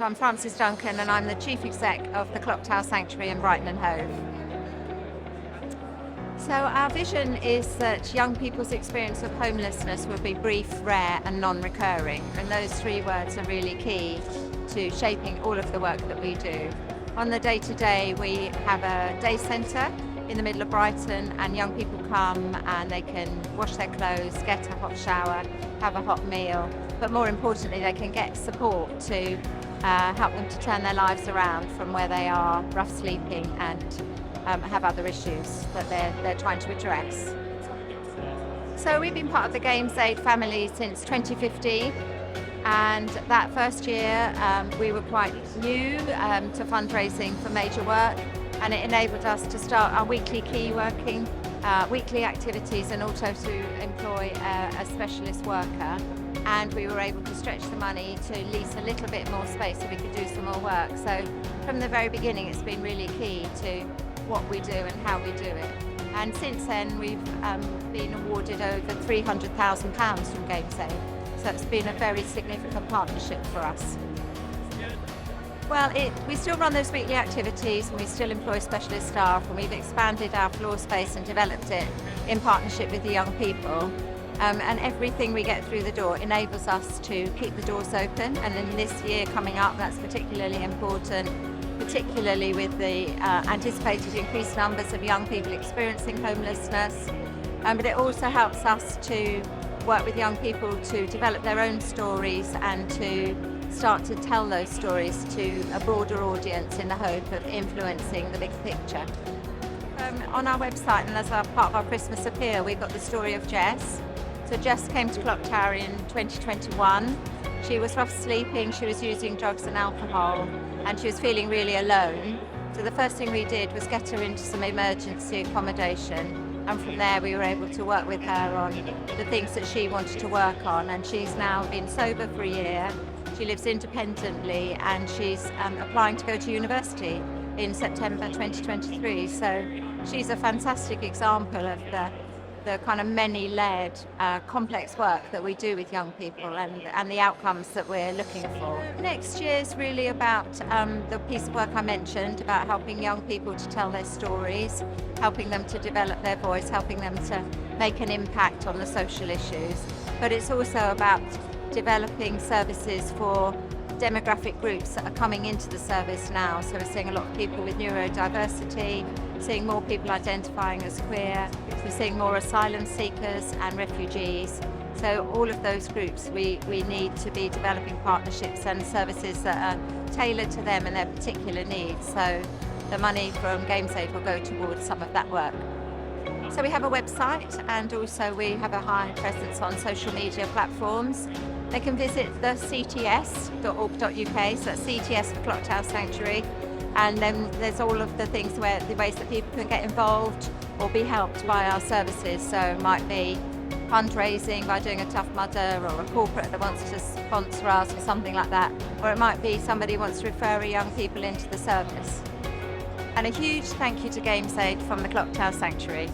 So I'm Frances Duncan and I'm the Chief Exec of the Clock Tower Sanctuary in Brighton and Hove. So our vision is that young people's experience of homelessness will be brief, rare and non-recurring, and those three words are really key to shaping all of the work that we do. On the day-to-day we have a day centre in the middle of Brighton, and young people come and they can wash their clothes, get a hot shower, have a hot meal, but more importantly they can get support to help them to turn their lives around from where they are rough sleeping and have other issues that they're trying to address. So we've been part of the GamesAid family since 2015, and that first year we were quite new to fundraising for major work, and it enabled us to start our weekly key working, weekly activities, and also to employ a specialist worker. And we were able to stretch the money to lease a little bit more space so we could do some more work. So from the very beginning it's been really key to what we do and how we do it. And since then we've been awarded over £300,000 from GamesAid. So it's been a very significant partnership for us. Well, we still run those weekly activities and we still employ specialist staff, and we've expanded our floor space and developed it in partnership with the young people. And everything we get through the door enables us to keep the doors open, and in this year coming up that's particularly important, particularly with the anticipated increased numbers of young people experiencing homelessness. But it also helps us to work with young people to develop their own stories and to start to tell those stories to a broader audience in the hope of influencing the big picture. On our website, and as a part of our Christmas appeal, we've got the story of Jess. So Jess came to Clock Tower in 2021. She was rough sleeping, she was using drugs and alcohol, and she was feeling really alone. So the first thing we did was get her into some emergency accommodation, and from there we were able to work with her on the things that she wanted to work on, and she's now been sober for a year. She lives independently and she's applying to go to university in September 2023. So she's a fantastic example of the kind of many-layered, complex work that we do with young people and the outcomes that we're looking for. Next year is really about the piece of work I mentioned, about helping young people to tell their stories, helping them to develop their voice, helping them to make an impact on the social issues. But it's also about developing services for demographic groups that are coming into the service now. So we're seeing a lot of people with neurodiversity, seeing more people identifying as queer, we're seeing more asylum seekers and refugees. So all of those groups, we need to be developing partnerships and services that are tailored to them and their particular needs. So the money from GamesAid will go towards some of that work. So we have a website, and also we have a high presence on social media platforms. They can visit the cts.org.uk, so that's CTS for Clock Tower Sanctuary, and then there's all of the things the ways that people can get involved or be helped by our services. So it might be fundraising by doing a Tough Mudder, or a corporate that wants to sponsor us or something like that, or it might be somebody wants to refer young people into the service. And a huge thank you to GamesAid from the Clock Tower Sanctuary.